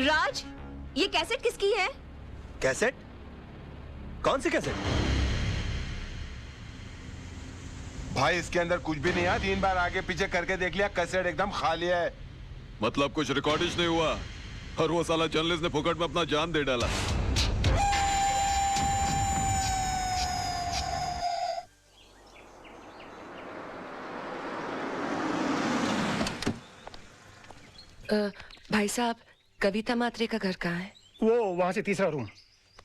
राज, ये कैसेट किसकी है? कैसेट? कौन सी कैसेट? भाई इसके अंदर कुछ भी नहीं है। 3 बार आगे पीछे करके देख लिया, कैसेट एकदम खाली है। मतलब कुछ रिकॉर्डिश नहीं हुआ और वो साला जर्नलिस्ट ने फुकट में अपना जान दे डाला। भाई साहब, कविता मात्रे का घर कहाँ है? वो वहां से तीसरा रूम।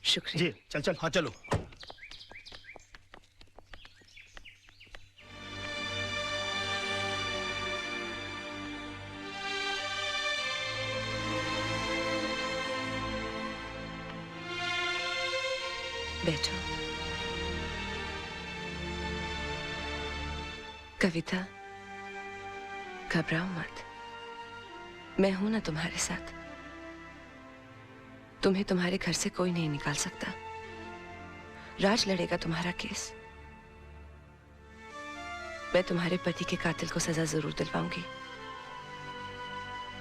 शुक्रिया जी। चल चल। हाँ चलो। बैठो। कविता, घबराओ मत, मैं हूं ना तुम्हारे साथ। तुम्हें तुम्हारे घर से कोई नहीं निकाल सकता। राज लड़ेगा तुम्हारा केस। मैं तुम्हारे पति के कातिल को सजा जरूर दिलवाऊंगी।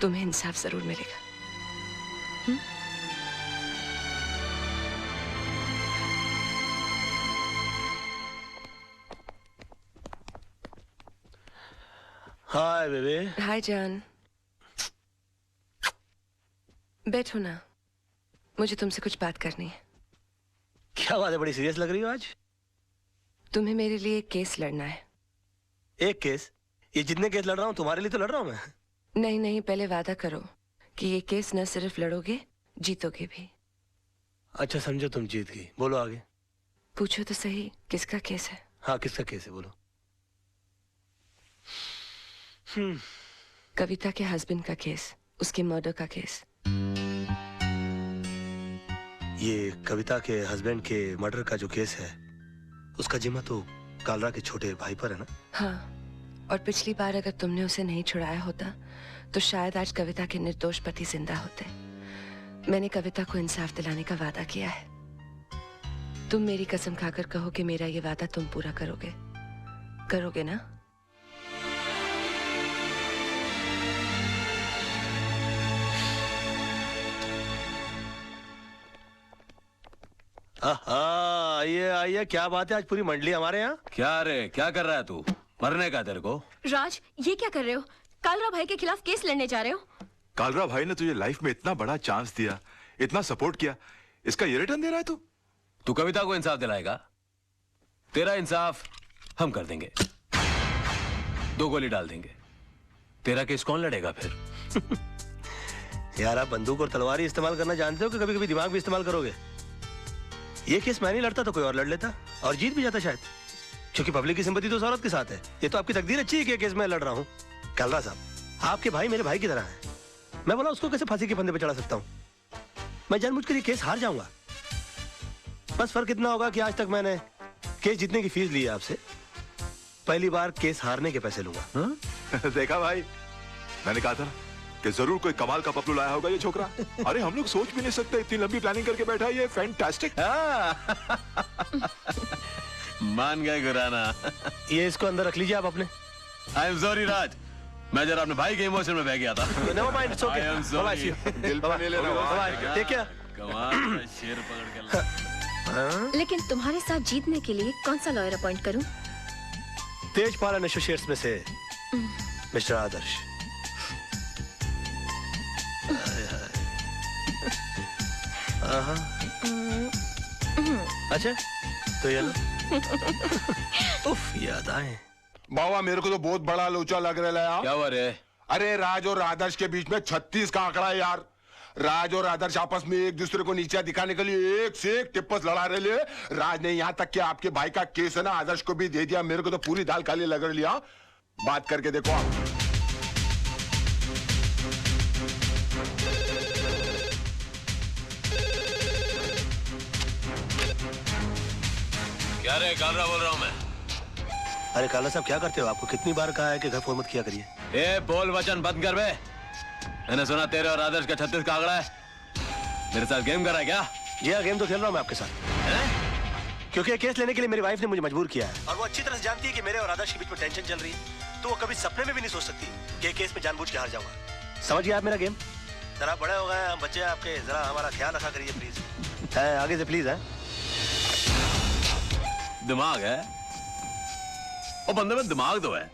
तुम्हें इंसाफ जरूर मिलेगा। हाय बेबे। हाय जान। बैठो ना, मुझे तुमसे कुछ बात करनी है। क्या बात है, बड़ी सीरियस लग रही हो आज? तुम्हें मेरे लिए एक केस लड़ना है। एक केस? ये जितने केस लड़ रहा हूँ तुम्हारे लिए तो लड़ रहा हूँ मैं। नहीं नहीं, पहले वादा करो कि ये केस न सिर्फ लड़ोगे, जीतोगे भी। अच्छा समझो, तुम जीत गई। बोलो आगे। पूछो तो सही, किसका केस है? हाँ किसका केस है, बोलो। कविता के हस्बैंड का केस, उसके मर्डर का केस। ये कविता के हस्बैंड के मर्डर का जो केस है, उसका जिम्मा तो कालरा के छोटे भाई पर है ना? हाँ, और पिछली बार अगर तुमने उसे नहीं छुड़ाया होता तो शायद आज कविता के निर्दोष पति जिंदा होते। मैंने कविता को इंसाफ दिलाने का वादा किया है। तुम मेरी कसम खाकर कहो कि मेरा ये वादा तुम पूरा करोगे। करोगे ना? आइए आइए, क्या बात है, आज पूरी मंडली हमारे यहाँ। क्या रे, क्या कर रहा है तू? मरने का तेरे को? राज, ये क्या कर रहे हो? कालरा भाई के खिलाफ केस लड़ने जा रहे हो? कालरा भाई ने तुझे लाइफ में इतना बड़ा चांस दिया, इतना सपोर्ट किया, इसका ये रिटर्न दे रहा है तू? तू कविता को इंसाफ दिलाएगा? तेरा इंसाफ हम कर देंगे। 2 गोली डाल देंगे। तेरा केस कौन लड़ेगा फिर? यार आप बंदूक और तलवार इस्तेमाल करना जानते हो कि कभी कभी दिमाग भी इस्तेमाल करोगे? ये केस मैं नहीं लड़ता तो कोई और लड़ लेता और जीत भी जाता शायद, क्योंकि पब्लिक की सिंपैथी तो उस औरत के साथ है। ये तो आपकी तकदीर अच्छी है कि केस मैं लड़ रहा हूँ। कालरा साहब, आपके भाई मेरे भाई की तरह है। मैं बोला उसको कैसे फांसी के फंदे पे चढ़ा सकता हूँ? मैं जानबूझकर ये केस हार जाऊंगा। बस फर्क इतना होगा कि आज तक मैंने केस जीतने की फीस ली है आपसे, पहली बार केस हारने के पैसे लूंगा। देखा भाई, मैंने कहा था कि जरूर कोई कमाल का पपलू लाया होगा ये छोकरा। अरे हम लोग सोच भी नहीं सकते, इतनी लंबी प्लानिंग करके बैठा है ये। फैंटास्टिक। मान गए गुराना। ये इसको अंदर रख लीजिए आप अपने। आई एम सॉरी राज, मैं जरा अपने भाई के इमोशन में बह गया था। Never mind, it's okay. I am sorry. दिल पे ले लेना। Bye, take care. कमाल का शेर पकड़ के। लेकिन तुम्हारे साथ जीतने के लिए कौन सा लॉयर अपॉइंट करूं? तेजपाल एसोसिएट्स में से मिस्टर आदर्श। अच्छा तो ये लो। उफ, याद आए। बाबा मेरे को तो बहुत बड़ा लोचा लग रहा है यार। क्या हुआ रे? अरे राज और आदर्श के बीच में 36 का आंकड़ा है यार। राज और आदर्श आपस में एक दूसरे को नीचा दिखाने के लिए एक से एक टिप्पस लड़ा रहे ले। राज ने यहाँ तक कि आपके भाई का केस है ना, आदर्श को भी दे दिया। मेरे को तो पूरी दाल काली लग रही है। बात करके देखो आप। क्या रे, कालरा बोल रहा हूँ मैं। अरे काला साहब क्या करते हो? आपको कितनी बार कहा है कि घर फोन मत किया करिए। ए बोल वचन बंद कर बे। मैंने सुना तेरे और आदर्श का 36 का आंकड़ा है। मेरे साथ गेम कर रहा है क्या? जी हाँ, गेम तो खेल रहा हूँ मैं आपके साथ। क्योंकि केस लेने के लिए मेरी वाइफ ने मुझे मजबूर किया है, और वो अच्छी तरह से जानती है कि मेरे और आदर्श के बीच में टेंशन चल रही है। तो वो कभी सपने में भी नहीं सोच सकती कि केस में जानबूझ के हार जाऊंगा। समझ गया आप मेरा गेम? जरा बड़े हो गए हम बच्चे आपके, जरा हमारा ख्याल रखा करिए प्लीज। है आगे से प्लीज है। दिमाग है और बंदे में दिमाग तो है।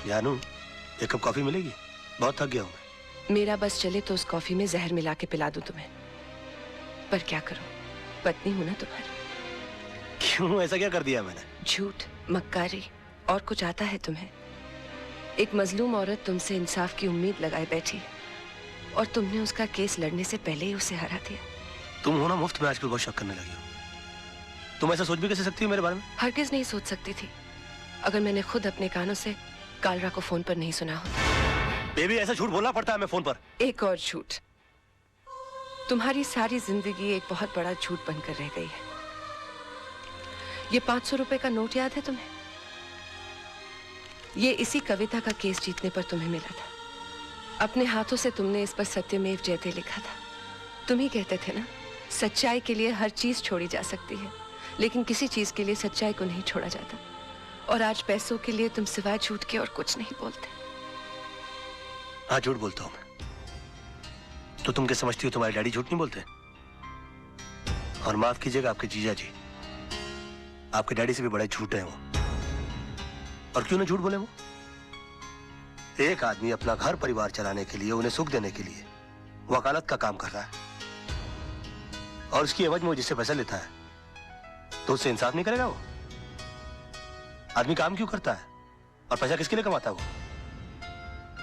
जानू एक कप कॉफी मिलेगी? बहुत थक गया हूं मैं। मेरा बस चले तो उस कॉफी में जहर मिला के पिला दूं तुम्हें, पर क्या करूं, पत्नी हूं ना तुम्हारी। क्यों, ऐसा क्या कर दिया मैंने? झूठ, मक्कारी और कुछ आता है तुम्हें? एक मजलूम औरत तुमसे इंसाफ की उम्मीद लगाए बैठी और तुमने उसका केस लड़ने से पहले ही उसे हरा दिया। तुम हो ना मुफ्त में आजकल बहुत शक करने लगी हो। तुम ऐसा सोच भी कैसे सकती हो मेरे बारे में? हरगिज नहीं सोच सकती थी अगर मैंने खुद अपने कानों से कालरा को फोन पर नहीं सुना होता। बेबी ऐसा झूठ बोलना पड़ता है मैं फोन पर? एक और झूठ। तुम्हारी सारी जिंदगी एक बहुत बड़ा झूठ बनकर रह गई है। ये 500 रुपए का नोट याद है तुम्हें? ये इसी कविता का केस जीतने पर तुम्हें मिला था। अपने हाथों से तुमने इस पर सत्यमेव जयते लिखा था। तुम ही कहते थे ना, सच्चाई के लिए हर चीज छोड़ी जा सकती है, लेकिन किसी चीज के लिए सच्चाई को नहीं छोड़ा जाता। और आज पैसों के लिए तुम सिवाय झूठ के और कुछ नहीं बोलते। हाँ झूठ बोलता हूं मैं। तो तुम क्या समझती हो तुम्हारे डैडी झूठ नहीं बोलते? और माफ कीजिएगा आपके जीजा जी, आपके डैडी से भी बड़े झूठ हैं वो। और क्यों ना झूठ बोले वो? एक आदमी अपना घर परिवार चलाने के लिए, उन्हें सुख देने के लिए वकालत का काम कर रहा है और उसकी एवज में वो जिससे पैसा लेता है तो उससे इंसाफ नहीं करेगा वो? आदमी काम क्यों करता है और पैसा किसके लिए कमाता है वो?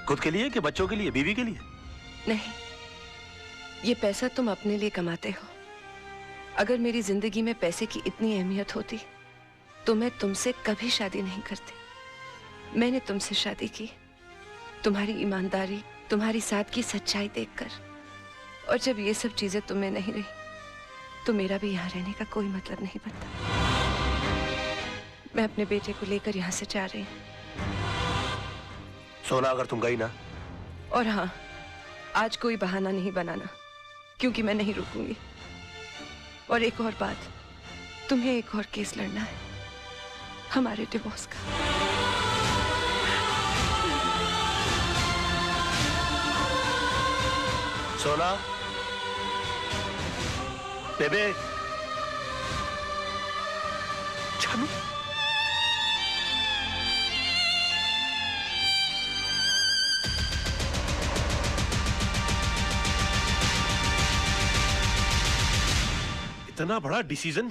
खुद के लिए कि बच्चों के लिए, बीवी के लिए? नहीं, ये पैसा तुम अपने लिए कमाते हो। अगर मेरी जिंदगी में पैसे की इतनी अहमियत होती तो मैं तुमसे कभी शादी नहीं करती। मैंने तुमसे शादी की तुम्हारी ईमानदारी, तुम्हारी साथ की सच्चाई देखकर। और जब ये सब चीजें तुम्हें नहीं रही तो मेरा भी यहाँ रहने का कोई मतलब नहीं बनता। मैं अपने बेटे को लेकर यहाँ से जा रही हूँ। सोना अगर तुम गई ना, और हाँ, आज कोई बहाना नहीं बनाना, क्योंकि मैं नहीं रुकूंगी। और एक और बात, तुम्हें एक और केस लड़ना है, हमारे डिवोर्स का। सोना, बेबे, जानू, इतना बड़ा डिसीजन।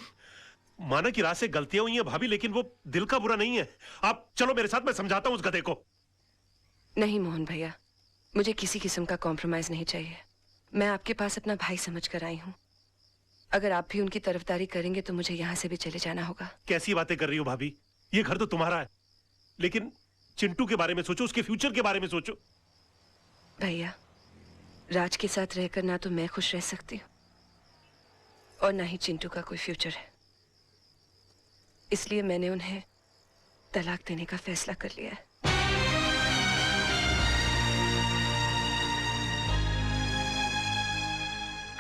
माना कि रात से गलतियां हुई हैं भाभी, लेकिन वो दिल का बुरा नहीं है। आप चलो मेरे साथ, मैं समझाता हूं उस गधे को। नहीं मोहन भैया, मुझे किसी किस्म का कॉम्प्रोमाइज नहीं चाहिए। मैं आपके पास अपना भाई समझ कर आई हूँ। अगर आप भी उनकी तरफदारी करेंगे तो मुझे यहाँ से भी चले जाना होगा। कैसी बातें कर रही हो भाभी? ये घर तो तुम्हारा है, लेकिन चिंटू के बारे में सोचो, उसके फ्यूचर के बारे में सोचो। भैया, राज के साथ रहकर ना तो मैं खुश रह सकती हूँ और ना ही चिंटू का कोई फ्यूचर है। इसलिए मैंने उन्हें तलाक देने का फैसला कर लिया है।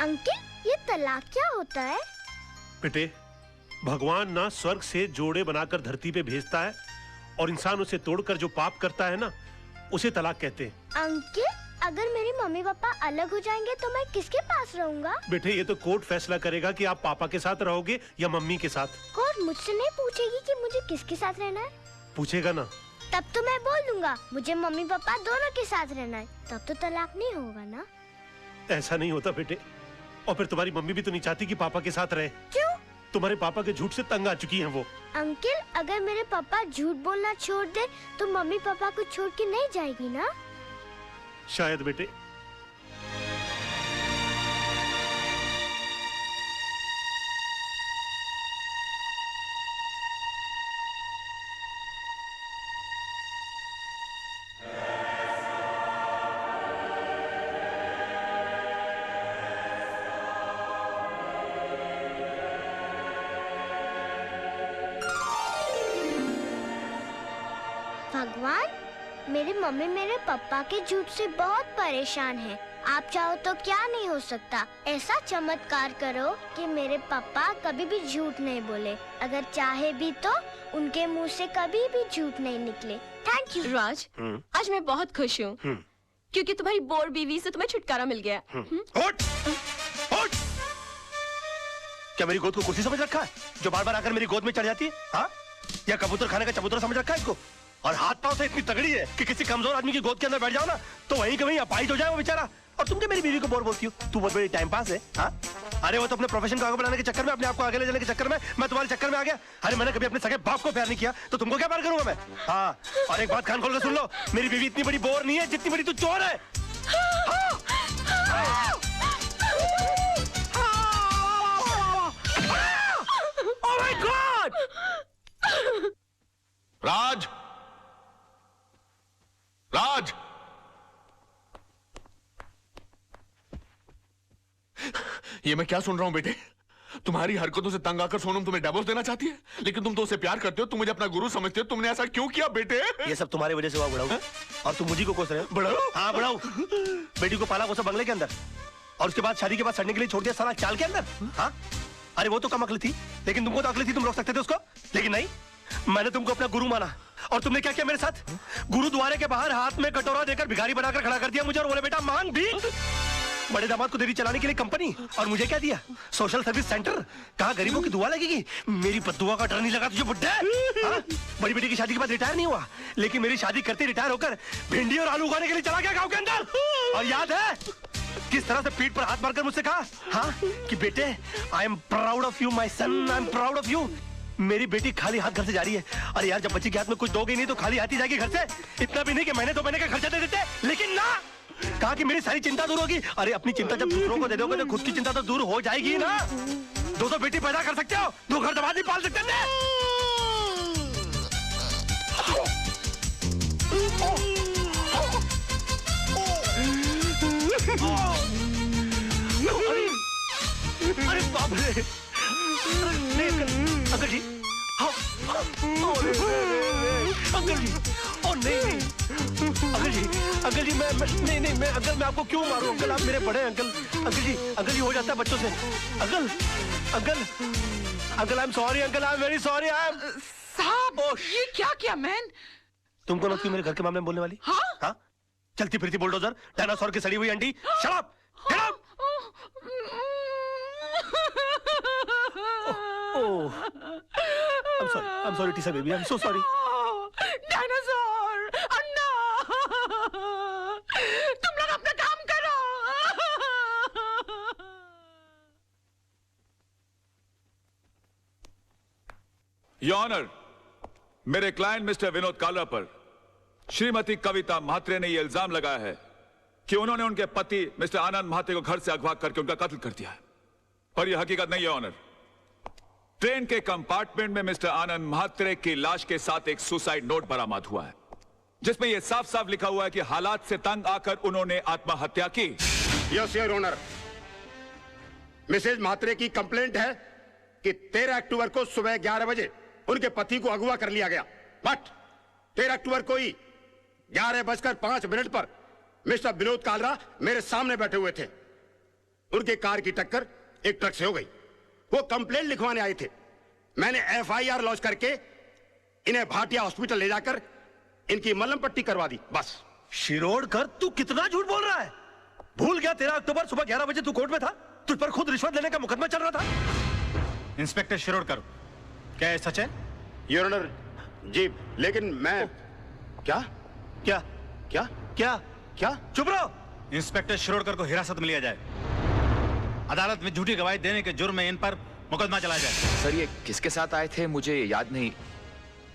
अंकल, ये तलाक क्या होता है? बेटे, भगवान ना स्वर्ग से जोड़े बनाकर धरती पे भेजता है और इंसान उसे तोड़कर जो पाप करता है ना, उसे तलाक कहते हैं। अंकल, अगर मेरे मम्मी पापा अलग हो जाएंगे तो मैं किसके पास रहूंगा? बेटे, ये तो कोर्ट फैसला करेगा कि आप पापा के साथ रहोगे या मम्मी के साथ। कोर्ट मुझसे नहीं पूछेगी कि मुझे किसके साथ रहना है? पूछेगा ना। तब तो मैं बोल दूंगा मुझे मम्मी पापा दोनों के साथ रहना है। तब तो तलाक नहीं होगा ना? ऐसा नहीं होता बेटे। और फिर तुम्हारी मम्मी भी तो नहीं चाहती कि पापा के साथ रहे। क्यों? तुम्हारे पापा के झूठ से तंग आ चुकी हैं वो। अंकल, अगर मेरे पापा झूठ बोलना छोड़ दे तो मम्मी पापा को छोड़ के नहीं जाएगी ना? शायद बेटे। भगवान, मेरी मम्मी मेरे पापा के झूठ से बहुत परेशान है। आप चाहो तो क्या नहीं हो सकता। ऐसा चमत्कार करो कि मेरे पापा कभी भी झूठ नहीं बोले। अगर चाहे भी तो उनके मुंह से कभी भी झूठ नहीं निकले। Thank you. राज, आज मैं बहुत खुश हूँ क्योंकि तुम्हारी बोर बीवी से तुम्हें छुटकारा मिल गया। उठ! उठ! क्या मेरी गोद को कुर्सी समझ रखा है जो बार बार आकर मेरी गोद में चढ़ जाती है? हाँ? या कबूतर खाने का चबूतरा समझ रखा है इसको? और हाथ पांव से इतनी तगड़ी है कि किसी कमजोर आदमी की गोद के अंदर बैठ जाओ ना तो वहीं के वहीं अपाहिज हो जाए वो बेचारा। और तुम क्या मेरी बीवी को बोर बोलती हो? तू बहुत बड़ी टाइम पास है। हाँ? अरे वो तो अपने प्रोफेशन को आगे बढ़ाने के चक्कर में, अपने आप को आगे ले जाने के चक्कर में मैं तुम्हारे चक्कर में आ गया। अरे मैंने कभी अपने सगे बाप को प्यार नहीं किया तो तुमको क्या प्यार करूंगा मैं? हाँ, और एक बात कान खोल के सुन लो, मेरी बीवी इतनी बड़ी बोर नहीं है जितनी बड़ी तू चोर है। Oh my God! राज, राज, ये मैं क्या सुन रहा हूं बेटे? तुम्हारी हरकतों से तंग आकर सोनम तुम्हें डिवोर्स देना चाहती है, लेकिन तुम तो उसे प्यार करते हो, तुम मुझे अपना गुरु समझते हो। तुमने ऐसा क्यों किया बेटे? ये सब तुम्हारी वजह से हुआ बुढ़ाऊ। और तुम मुझे को कोस रहे हो? बुढ़ाऊ? हाँ बुढ़ाऊ। बेटी को पाला वो सब बंगले के अंदर और उसके बाद शादी के बाद सड़ने के लिए छोड़ दिया साला चाल के अंदर। हाँ? अरे वो तो कम अकल थी, लेकिन तुमको तो अकल थी, तुम रोक सकते थे उसको। लेकिन नहीं, मैंने तुमको अपना गुरु माना और तुमने क्या किया मेरे साथ? गुरुद्वारे के बाहर हाथ में कटोरा देकर भिखारी बनाकर खड़ा कर दिया मुझे और बोले बेटा मांग भीख। बड़े दामाद को डेयरी चलाने के लिए कंपनी और मुझे क्या दिया? Social service centre. कहा गरीबों की दुआ लगेगी? मेरी बद्दुआ का डर नहीं लगा तुझे बुड्ढे? हाँ? बड़ी बेटी की शादी के बाद रिटायर नहीं हुआ, लेकिन मेरी शादी करते रिटायर होकर भिंडी और आलू उगाने के लिए चला गया गाँव के अंदर। और याद है किस तरह से पीठ पर हाथ मारकर मुझसे कहा, हाँ, कि बेटे I am proud of you my son, I am proud of you. मेरी बेटी खाली हाथ घर से जा रही है। अरे यार, जब बच्ची के हाथ में कुछ दोगे नहीं तो खाली हाथ ही जाएगी घर से। इतना भी नहीं कि महीने 2 महीने का खर्चा दे देते, लेकिन ना, कहा कि मेरी सारी चिंता दूर होगी। अरे अपनी चिंता जब दूसरों को दे दोगे तो खुद की चिंता तो दूर हो जाएगी ना। 2 बेटी पैदा कर सकते हो, 2 घर दबा नहीं पाल सकते ना। अरे बाप रे, अंकल जी, अंकल जी, ओ नहीं, अंकल जी मैं नहीं मैं अंकल मैं आपको क्यों मारूं? अंकल आप मेरे बड़े अंकल जी हो जाता है बच्चों से। Uncle I am sorry, uncle I am very sorry. I am साहब, ये क्या किया मैन? तुमको लगती मेरे घर के मामले में बोलने वाली? हाँ? चलती फिरती बुलडोजर, डायनासोर की सड़ी हुई अंडी। Shut up, get out. Oh, I'm sorry, Tisa baby. I'm so sorry. Dinosaur, Anna, तुम लोग अपना काम करो। योर ऑनर, मेरे क्लाइंट मिस्टर विनोद कालरा पर श्रीमती कविता म्हात्रे ने यह इल्जाम लगाया है कि उन्होंने उनके पति मिस्टर आनंद म्हात्रे को घर से अगवा करके उनका कत्ल कर दिया है। पर यह हकीकत नहीं है ऑनर। ट्रेन के कंपार्टमेंट में मिस्टर आनंद म्हात्रे की लाश के साथ एक सुसाइड नोट बरामद हुआ है, जिसमें यह साफ साफ लिखा हुआ है कि हालात से तंग आकर उन्होंने आत्महत्या की। Yes your honour, Mrs Mhatre की कंप्लेंट है कि 13 अक्टूबर को सुबह 11 बजे उनके पति को अगवा कर लिया गया। बट 13 अक्टूबर को ही 11:05 पर मिस्टर विनोद कालरा मेरे सामने बैठे हुए थे। उनके कार की टक्कर एक ट्रक से हो गई। वो कंप्लेंट लिखवाने आए थे। मैंने FIR लॉन्च करके इन्हें भाटिया हॉस्पिटल ले जाकर इनकी मलहम पट्टी करवा दी। बस। शिरोडकर, तू कितना झूठ बोल रहा है? भूल गया 13 अक्टूबर सुबह 11 बजे तू कोर्ट में था? तुझ पर खुद रिश्वत लेने का मुकदमा चल रहा था। इंस्पेक्टर शिरोडकर, क्या ये सच है? योर ऑनर, जी, लेकिन मैं क्या क्या क्या क्या क्या चुप रहो। इंस्पेक्टर शिरोडकर को हिरासत में लिया जाए। अदालत में झूठी गवाही देने के जुर्म में इन पर मुकदमा चलाया जाए। सर, ये किसके साथ आए थे मुझे याद नहीं,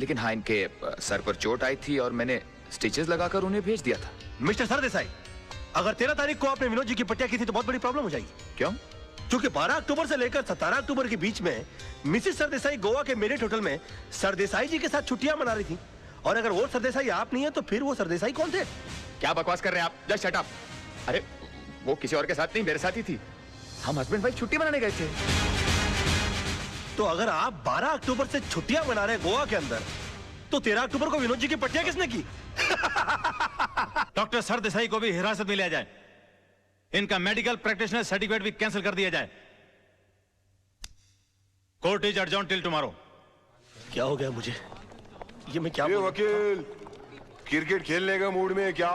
लेकिन हाँ, इनके सर पर चोट आई थी और मैंने स्टिचेस लगाकर उन्हें भेज दिया था। मिस्टर सरदेसाई, अगर 13 तारीख को आपने विनोद जी की पट्टिया की थी तो बहुत बड़ी प्रॉब्लम हो जाएगी। क्यों? क्योंकि 12 अक्टूबर से लेकर 17 अक्टूबर के बीच में मिसेस सरदेसाई गोवा के मेरिट होटल में सरदेसाई जी के साथ छुट्टियां मना रही थी। और अगर वो सरदेसाई आप नहीं है तो फिर वो सरदेसाई कौन थे? क्या बकवास कर रहे हैं आप? Just shut up. अरे वो किसी और के साथ नहीं, मेरे साथ ही थी। हम हस्बैंड वाइफ छुट्टी मनाने गए थे। तो अगर आप 12 अक्टूबर से छुट्टियां मना रहे गोवा के अंदर, तो 13 अक्टूबर को विनोद जी की पट्टियां किसने की? डॉक्टर सरदेसाई को भी हिरासत में लिया जाए। इनका मेडिकल प्रैक्टिशनर सर्टिफिकेट भी कैंसिल कर दिया जाए। Court is adjourn till tomorrow. क्या हो गया मुझे? ये मैं क्या वकील, क्रिकेट खेलने का मूड में क्या?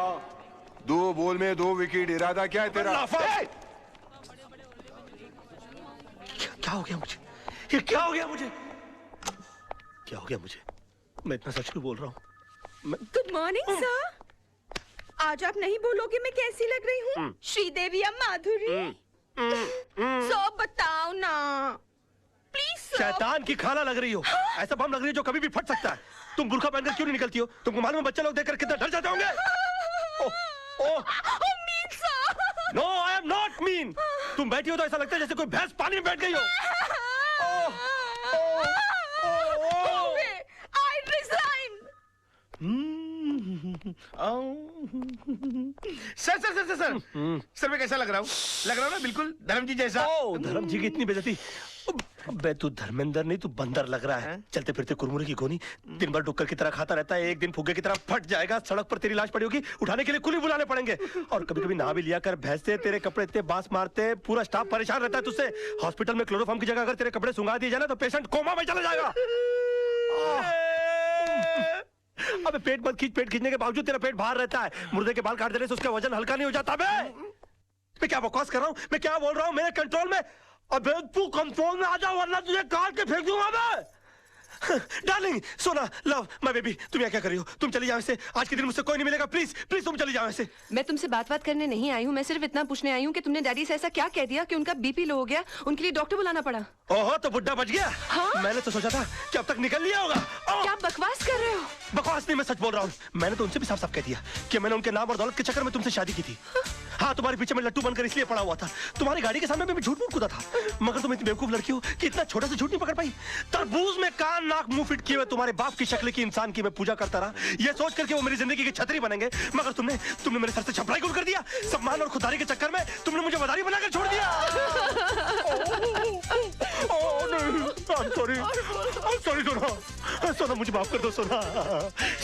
2 बॉल में 2 विकेट, इरादा क्या है तेरा? क्या हो गया मुझे? ये क्या हो गया मुझे? क्या हो गया मुझे? मैं इतना सच क्यों बोल रहा हूँ? Good morning sir. आज आप नहीं बोलोगे मैं कैसी लग रही हूँ? श्रीदेवी या माधुरी? सब बताओ ना प्लीज। शैतान की खाना लग रही हो। ऐसा बम लग रही है जो कभी भी फट सकता है। तुम बुर्का पहनकर क्यों नहीं निकलती हो? तुमको मालूम है बच्चे लोग देखकर कितना डर जाते होंगे? No, I am not mean. तुम बैठी हो तो ऐसा लगता है जैसे कोई भैंस पानी में बैठ गई हो। I resign. Sir sir sir sir sir मैं कैसा लग रहा हूँ? लग रहा हूँ ना बिल्कुल धर्म जी जैसा। धर्म जी की इतनी बेइज्जती। अबे तू धर्मेंद्र नहीं, तू बंदर लग रहा है। चलते फिरते कुरमुरे की गोनी, दिन भर डुक्कर की तरह खाता रहता है। एक दिन फुग्गे की तरह फट जाएगा, सड़क पर तेरी लाश पड़ी होगी, उठाने के लिए कुली बुलाने पड़ेंगे। और कभी कभी नहा भी लिया कर, भैंसे तेरे कपड़े इतने बांस मारते, पूरा स्टाफ परेशान रहता है तुझसे। हॉस्पिटल में क्लोरोफॉर्म की जगह अगर तेरे कपड़े सुंगा दिए जाए ना तो पेशेंट कोमा में चला जाएगा। अबे पेट मत खींच, पेट खींचने के बावजूद तेरा पेट बाहर रहता है। मुर्दे के बाल काट देने से उसका वजन हल्का नहीं हो जाता। बे मैं क्या बकवास कर रहा हूँ? मैं क्या बोल रहा हूँ? मेरे कंट्रोल में। अबे तू कंट्रोल में आ जा वरना तुझे काट के फेंक दूंगा मैं। डार्लिंग, सोना, लव, माय बेबी, तुम यहाँ क्या कर रही हो? तुम चली जाओ ऐसे। आज के दिन मुझसे कोई नहीं मिलेगा। प्लीज प्लीज तुम चली जाओ ऐसे। मैं तुमसे बात करने नहीं आई हूँ। मैं सिर्फ इतना पूछने आई हूँ कि तुमने डैडी से ऐसा क्या कह दिया कि उनका बीपी लो हो गया, उनके लिए डॉक्टर बुलाना पड़ा। ओहो, तो बुड्ढा बच गया। हाँ? मैंने तो सोचा था कि अब तक निकल लिया होगा। क्या बकवास कर रहे हो? बकवास नहीं, मैं सच बोल रहा हूँ। मैंने तो उनसे भी साफ साफ कह दिया कि मैंने उनके नाम और दौलत के चक्कर में तुमसे शादी की थी। हाँ, तुम्हारे पीछे में लट्टू बनकर इसलिए पड़ा हुआ था। तुम्हारी गाड़ी के सामने मैं झूठ मूठ कूदा था। मगर तुम इतनी बेवकूफ लड़की हो कि इतना छोटा सा झूठ नहीं पकड़ पाई। तरबूज में कान नाक मुंह फिट किए हुए तुम्हारे बाप की शक्ल की इंसान की मैं पूजा करता रहा, ये सोच करके वो मेरी जिंदगी की छतरी बनेंगे। मगर तुमने मेरे सर से छपराई गुल कर दिया। सम्मान और खुदारी के चक्कर में तुमने मुझे मदारी बनाकर छोड़ दिया। सॉरी सोना, सोना मुझे माफ कर दो सोना।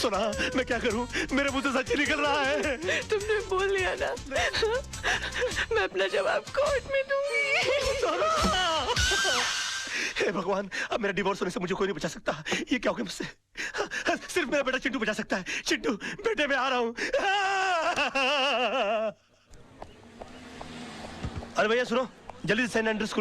सोना मैं क्या करूं? मेरे मुंह से सच निकल रहा है। तुमने बोल लिया ना, मैं अपना जवाब कोर्ट में दूंगी। हे भगवान, अब मेरा डिवोर्स होने से मुझे कोई नहीं बचा सकता। ये क्या हो गया मुझसे? सिर्फ मेरा बेटा चिंटू बचा सकता है। चिंटू बेटे, मैं आ रहा हूं। अरे भैया सुनो, जल्दी से सेंट एंड्रू स्कूल